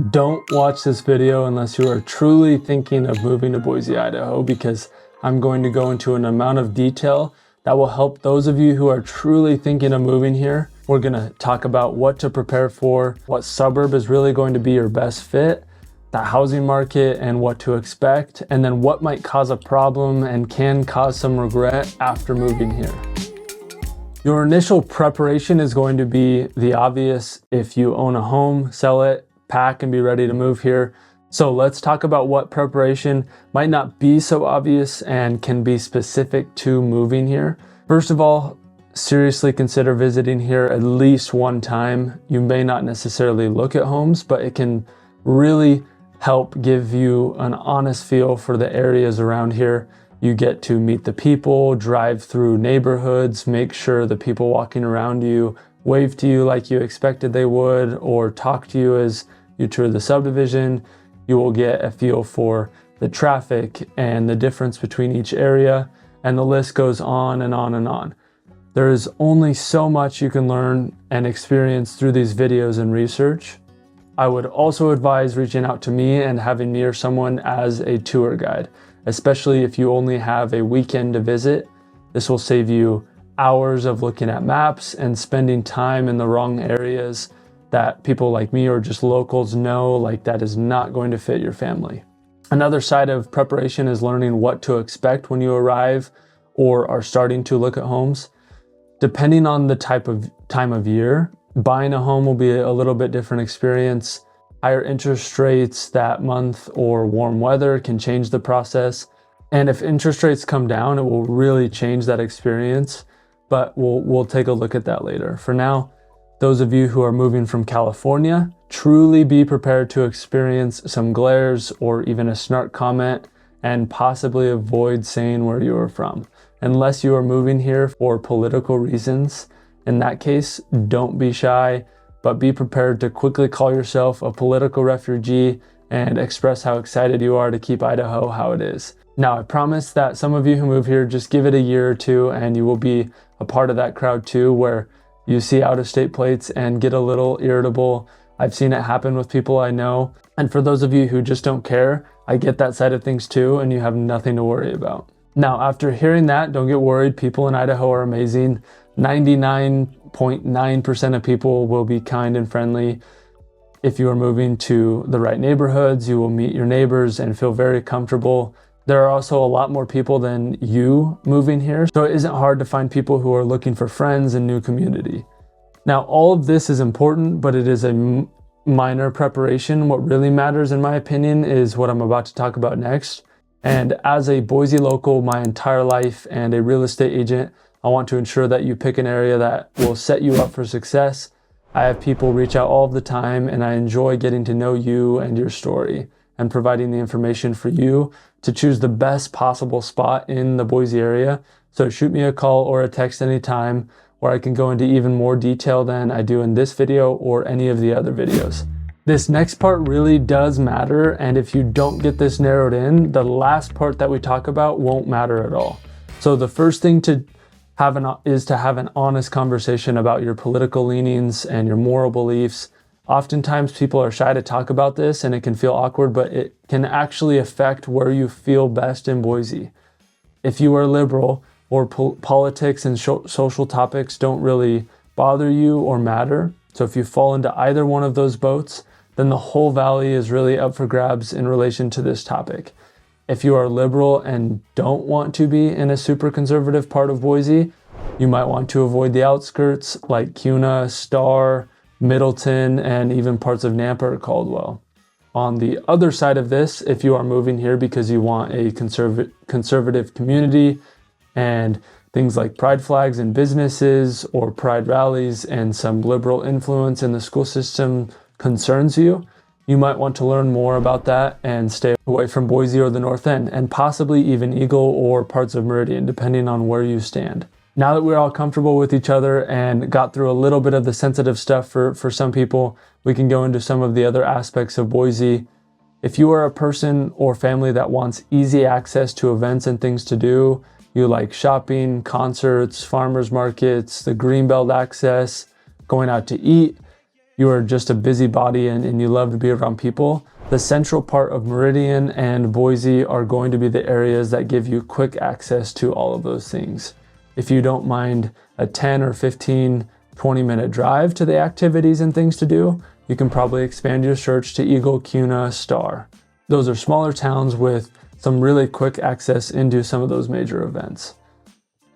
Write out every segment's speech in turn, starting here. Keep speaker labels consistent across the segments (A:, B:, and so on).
A: Don't watch this video unless you are truly thinking of moving to Boise, Idaho, because I'm going to go into an amount of detail that will help those of you who are truly thinking of moving here. We're going to talk about what to prepare for, what suburb is really going to be your best fit, the housing market and what to expect, and then what might cause a problem and can cause some regret after moving here. Your initial preparation is going to be the obvious. If you own a home, sell it, pack and be ready to move here. So let's talk about what preparation might not be so obvious and can be specific to moving here. First of all, seriously consider visiting here at least one time. You may not necessarily look at homes, but it can really help give you an honest feel for the areas around here. You get to meet the people, drive through neighborhoods, make sure the people walking around you wave to you like you expected they would, or talk to you as you tour the subdivision. You will get a feel for the traffic and the difference between each area, and the list goes on and on and on. There is only so much you can learn and experience through these videos and research. I would also advise reaching out to me and having me or someone as a tour guide, especially if you only have a weekend to visit. This will save you hours of looking at maps and spending time in the wrong areas that people like me or just locals know, like that is not going to fit your family. Another side of preparation is learning what to expect when you arrive or are starting to look at homes. Depending on the time of year, buying a home will be a little bit different experience. Higher interest rates that month or warm weather can change the process. And if interest rates come down, it will really change that experience, but we'll take a look at that later. For now, those of you who are moving from California, truly be prepared to experience some glares or even a snark comment, and possibly avoid saying where you are from. Unless you are moving here for political reasons, in that case, don't be shy, but be prepared to quickly call yourself a political refugee and express how excited you are to keep Idaho how it is. Now, I promise that some of you who move here, just give it a year or two and you will be a part of that crowd too, where you see out-of-state plates and get a little irritable. I've seen it happen with people I know. And for those of you who just don't care, I get that side of things too, and you have nothing to worry about. Now, after hearing that, don't get worried. People in Idaho are amazing. 99.9% of people will be kind and friendly. If you are moving to the right neighborhoods, you will meet your neighbors and feel very comfortable. There are also a lot more people than you moving here, so it isn't hard to find people who are looking for friends and new community. Now, all of this is important, but it is a minor preparation. What really matters, in my opinion, is what I'm about to talk about next. And as a Boise local my entire life and a real estate agent, I want to ensure that you pick an area that will set you up for success. I have people reach out all the time, and I enjoy getting to know you and your story and providing the information for you to choose the best possible spot in the Boise area. So shoot me a call or a text anytime, where I can go into even more detail than I do in this video or any of the other videos. This next part really does matter, and if you don't get this narrowed in, the last part that we talk about won't matter at all. So the first thing to have is to have an honest conversation about your political leanings and your moral beliefs. Oftentimes people are shy to talk about this and it can feel awkward, but it can actually affect where you feel best in Boise. If you are liberal or politics and social topics don't really bother you or matter, so if you fall into either one of those boats, then the whole valley is really up for grabs in relation to this topic. If you are liberal and don't want to be in a super conservative part of Boise, you might want to avoid the outskirts like Kuna, Star, Middleton, and even parts of Nampa or Caldwell. On the other side of this, if you are moving here because you want a conservative community and things like pride flags in businesses or pride rallies and some liberal influence in the school system concerns you, you might want to learn more about that and stay away from Boise or the North End, and possibly even Eagle or parts of Meridian, depending on where you stand. Now that we're all comfortable with each other and got through a little bit of the sensitive stuff for some people, we can go into some of the other aspects of Boise. If you are a person or family that wants easy access to events and things to do, you like shopping, concerts, farmers markets, the Greenbelt access, going out to eat, you are just a busybody and you love to be around people, the central part of Meridian and Boise are going to be the areas that give you quick access to all of those things. If you don't mind a 10 or 15, 20-minute drive to the activities and things to do, you can probably expand your search to Eagle, Kuna, Star. Those are smaller towns with some really quick access into some of those major events.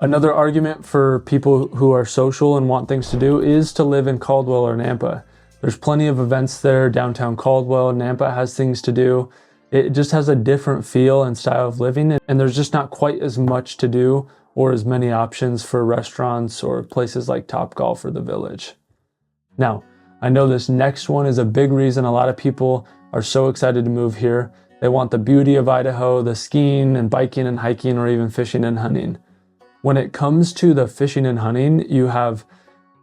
A: Another argument for people who are social and want things to do is to live in Caldwell or Nampa. There's plenty of events there. Downtown Caldwell, Nampa has things to do. It just has a different feel and style of living, and there's just not quite as much to do or as many options for restaurants or places like Topgolf or the Village. Now, I know this next one is a big reason a lot of people are so excited to move here. They want the beauty of Idaho, the skiing and biking and hiking, or even fishing and hunting. When it comes to the fishing and hunting, you have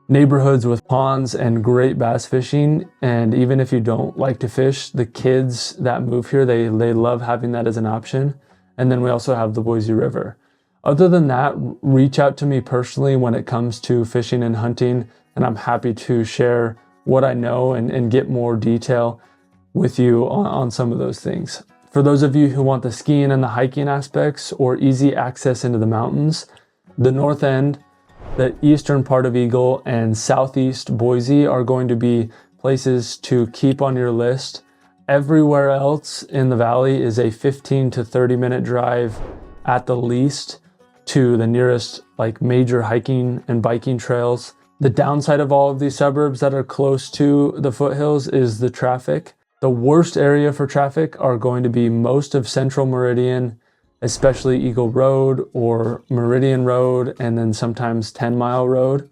A: neighborhoods with ponds and great bass fishing. And even if you don't like to fish, the kids that move here, they love having that as an option. And then we also have the Boise River. Other than that, reach out to me personally when it comes to fishing and hunting, and I'm happy to share what I know and get more detail with you on some of those things. For those of you who want the skiing and the hiking aspects or easy access into the mountains, the north end, the eastern part of Eagle, and southeast Boise are going to be places to keep on your list. Everywhere else in the valley is a 15 to 30-minute drive at the least to the nearest major hiking and biking trails. The downside of all of these suburbs that are close to the foothills is the traffic. The worst area for traffic are going to be most of Central Meridian, especially Eagle Road or Meridian Road, and then sometimes 10 Mile Road.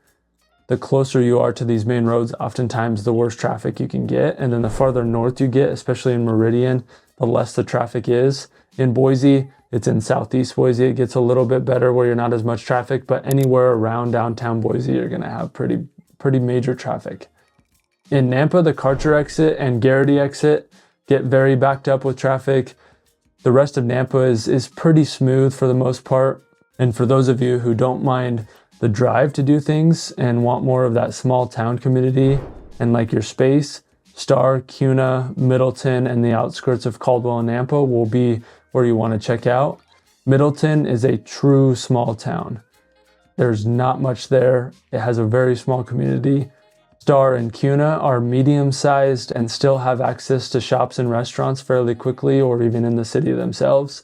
A: The closer you are to these main roads, oftentimes the worse traffic you can get. And then the farther north you get, especially in Meridian, the less the traffic is. In Boise, it's in southeast Boise, it gets a little bit better where you're not as much traffic, but anywhere around downtown Boise, you're gonna have pretty major traffic. In Nampa, the Karcher exit and Garrity exit get very backed up with traffic. The rest of Nampa is pretty smooth for the most part. And for those of you who don't mind the drive to do things and want more of that small town community and like your space, Star, Kuna, Middleton, and the outskirts of Caldwell and Nampa will be where you want to check out. Middleton is a true small town. There's not much there. It has a very small community. Star and Kuna are medium-sized and still have access to shops and restaurants fairly quickly or even in the city themselves.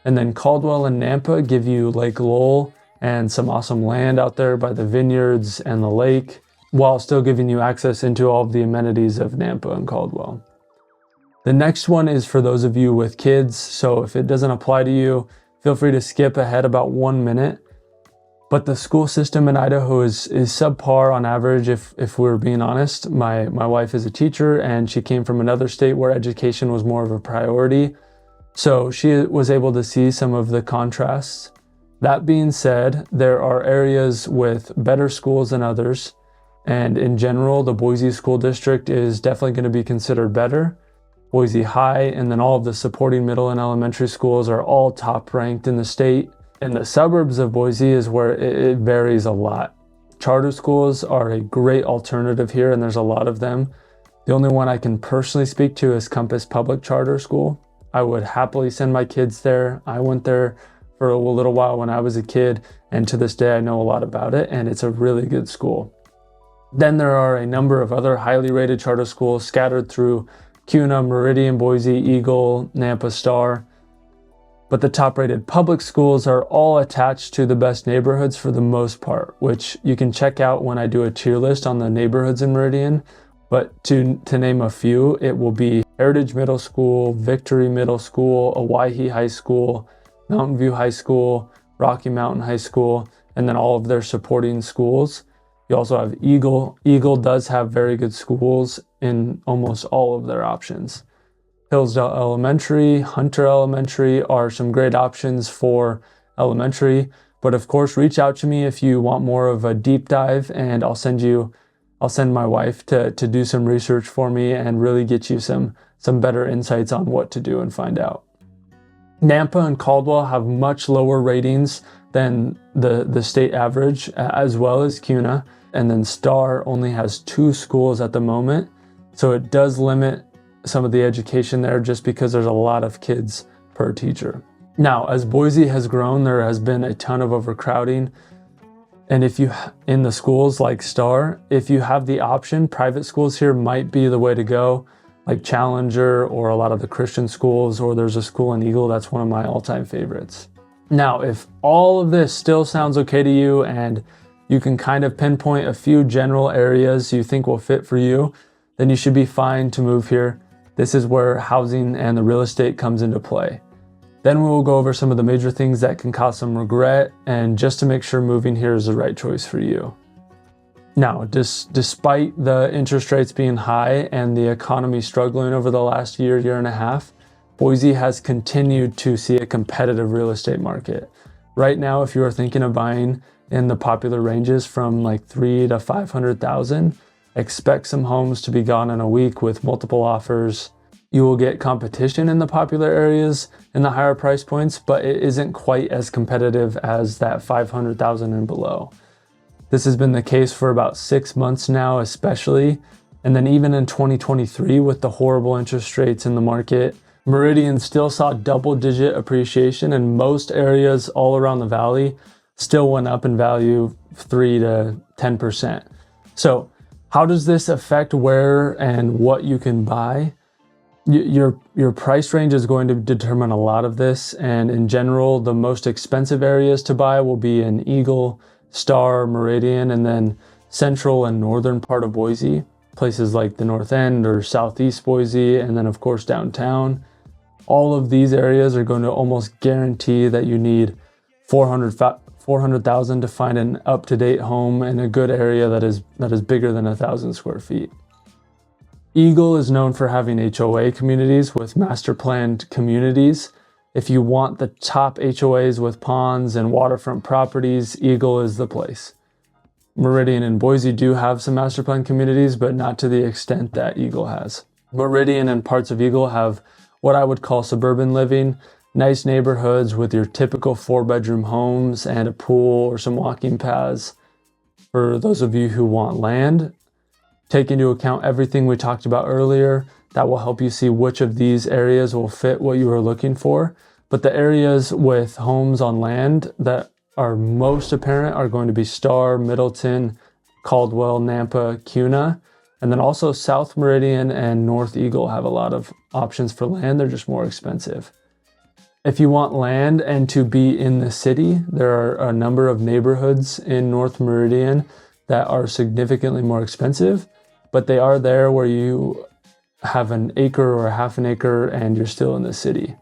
A: And then Caldwell and Nampa give you Lake Lowell and some awesome land out there by the vineyards and the lake, while still giving you access into all of the amenities of Nampa and Caldwell. The next one is for those of you with kids, so if it doesn't apply to you, feel free to skip ahead about 1 minute. But the school system in Idaho is subpar on average, if we're being honest. My wife is a teacher and she came from another state where education was more of a priority. So she was able to see some of the contrasts. That being said, there are areas with better schools than others. And in general, the Boise School District is definitely going to be considered better. Boise High and then all of the supporting middle and elementary schools are all top ranked in the state. In the suburbs of Boise is where it varies a lot. Charter schools are a great alternative here, and there's a lot of them. The only one I can personally speak to is Compass Public Charter School. I would happily send my kids there. I went there for a little while when I was a kid, and to this day I know a lot about it, and it's a really good school. Then there are a number of other highly rated charter schools scattered through Kuna, Meridian, Boise, Eagle, Nampa, Star. But the top rated public schools are all attached to the best neighborhoods for the most part, which you can check out when I do a tier list on the neighborhoods in Meridian. But to name a few, it will be Heritage Middle School, Victory Middle School, Owyhee High School, Mountain View High School, Rocky Mountain High School, and then all of their supporting schools. You also have Eagle. Eagle does have very good schools in almost all of their options. Hillsdale Elementary, Hunter Elementary are some great options for elementary, but of course reach out to me if you want more of a deep dive, and I'll send my wife to do some research for me and really get you some better insights on what to do and find out. Nampa and Caldwell have much lower ratings than the state average, as well as Kuna. and then Star only has 2 schools at the moment. So it does limit some of the education there just because there's a lot of kids per teacher. Now, as Boise has grown, there has been a ton of overcrowding. And if you, in the schools like Star, if you have the option, private schools here might be the way to go, like Challenger or a lot of the Christian schools, or there's a school in Eagle that's one of my all-time favorites. Now, if all of this still sounds okay to you and you can kind of pinpoint a few general areas you think will fit for you, then you should be fine to move here. This is where housing and the real estate comes into play. Then we will go over some of the major things that can cause some regret and just to make sure moving here is the right choice for you. Now, despite the interest rates being high and the economy struggling over the last year and a half, Boise has continued to see a competitive real estate market. Right now, if you are thinking of buying in the popular ranges from like 300,000 to 500,000, expect some homes to be gone in a week with multiple offers. You will get competition in the popular areas in the higher price points, but it isn't quite as competitive as that 500,000 and below. This has been the case for about 6 months now, especially. And then even in 2023 with the horrible interest rates in the market, Meridian still saw double-digit appreciation, and most areas all around the valley still went up in value 3 to 10%. So how does this affect where and what you can buy? Your price range is going to determine a lot of this, and in general, the most expensive areas to buy will be in Eagle, Star, Meridian, and then central and northern part of Boise, places like the North End or Southeast Boise, and then of course downtown. All of these areas are going to almost guarantee that you need 400,000 to find an up-to-date home in a good area that is bigger than 1,000 square feet. Eagle is known for having HOA communities with master planned communities. If you want the top HOAs with ponds and waterfront properties, Eagle is the place. Meridian and Boise do have some master planned communities, but not to the extent that Eagle has. Meridian and parts of Eagle have what I would call suburban living, nice neighborhoods with your typical 4-bedroom homes and a pool or some walking paths. For those of you who want land, take into account everything we talked about earlier. That will help you see which of these areas will fit what you are looking for. But the areas with homes on land that are most apparent are going to be Star, Middleton, Caldwell, Nampa, Kuna, and then also South Meridian and North Eagle have a lot of options for land. They're just more expensive. If you want land and to be in the city, there are a number of neighborhoods in North Meridian that are significantly more expensive, but they are there where you have an acre or half an acre and you're still in the city.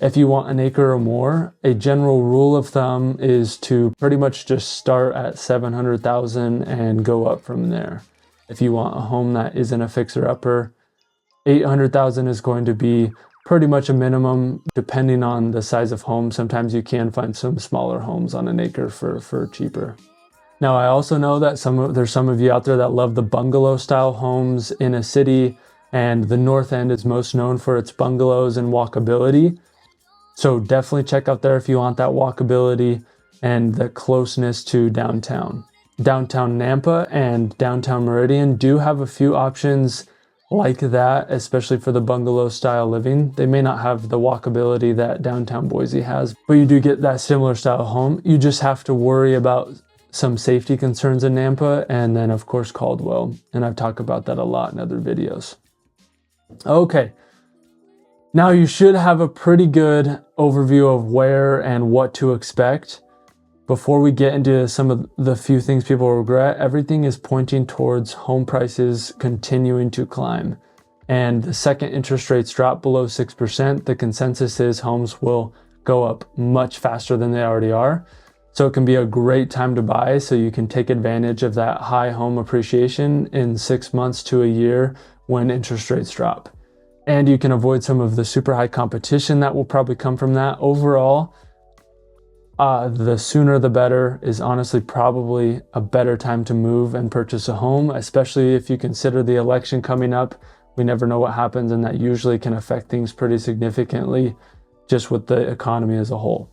A: If you want an acre or more, a general rule of thumb is to pretty much just start at 700,000 and go up from there. If you want a home that isn't a fixer-upper, 800,000 is going to be pretty much a minimum depending on the size of home. Sometimes you can find some smaller homes on an acre for cheaper. Now, I also know that there's some of you out there that love the bungalow style homes in a city, and the North End is most known for its bungalows and walkability. So definitely check out there if you want that walkability and the closeness to downtown. Downtown Nampa and downtown Meridian do have a few options like that, especially for the bungalow style living. They may not have the walkability that downtown Boise has, but you do get that similar style home. You just have to worry about some safety concerns in Nampa, and then of course Caldwell, and I've talked about that a lot in other videos. Okay, now you should have a pretty good overview of where and what to expect. Before we get into some of the few things people regret, everything is pointing towards home prices continuing to climb. And the second interest rates drop below 6%, the consensus is homes will go up much faster than they already are. So it can be a great time to buy, so you can take advantage of that high home appreciation in 6 months to a year when interest rates drop. And you can avoid some of the super high competition that will probably come from that. Overall, the sooner the better is honestly probably a better time to move and purchase a home, especially if you consider the election coming up. We never know what happens, and that usually can affect things pretty significantly just with the economy as a whole.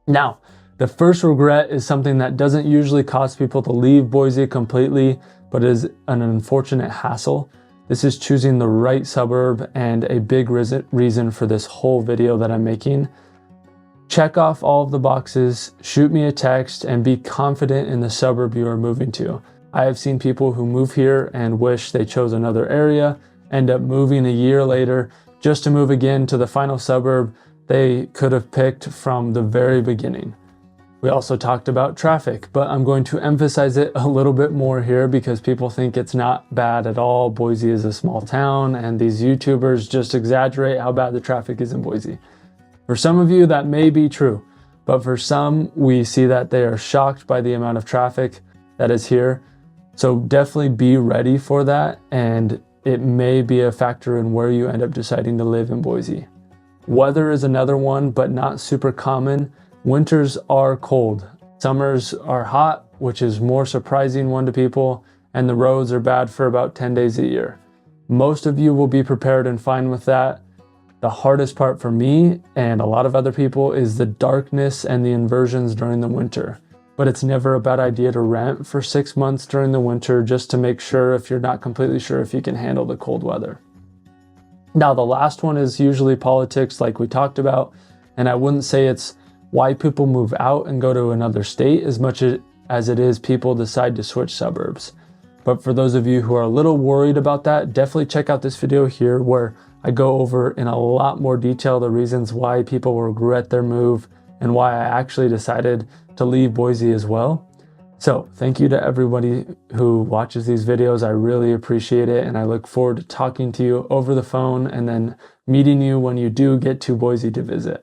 A: Now, The first regret is something that doesn't usually cause people to leave Boise completely, but is an unfortunate hassle. This is choosing the right suburb, and a big reason for this whole video that I'm making. Check off all of the boxes, shoot me a text, and be confident in the suburb you are moving to. I have seen people who move here and wish they chose another area, end up moving a year later just to move again to the final suburb they could have picked from the very beginning. We also talked about traffic, but I'm going to emphasize it a little bit more here because people think it's not bad at all. Boise is a small town, and these YouTubers just exaggerate how bad the traffic is in Boise. For some of you, that may be true, but for some, we see that they are shocked by the amount of traffic that is here. So definitely be ready for that, and it may be a factor in where you end up deciding to live in Boise. Weather is another one, but not super common. Winters are cold. Summers are hot, which is more surprising one to people, and the roads are bad for about 10 days a year. Most of you will be prepared and fine with that. The hardest part for me and a lot of other people is the darkness and the inversions during the winter. But it's never a bad idea to rent for 6 months during the winter just to make sure, if you're not completely sure, if you can handle the cold weather. Now, the last one is usually politics, like we talked about, and I wouldn't say it's why people move out and go to another state as much as it is people decide to switch suburbs. But for those of you who are a little worried about that, definitely check out this video here where I go over in a lot more detail the reasons why people regret their move and why I actually decided to leave Boise as well. So thank you to everybody who watches these videos. I really appreciate it, and I look forward to talking to you over the phone and then meeting you when you do get to Boise to visit.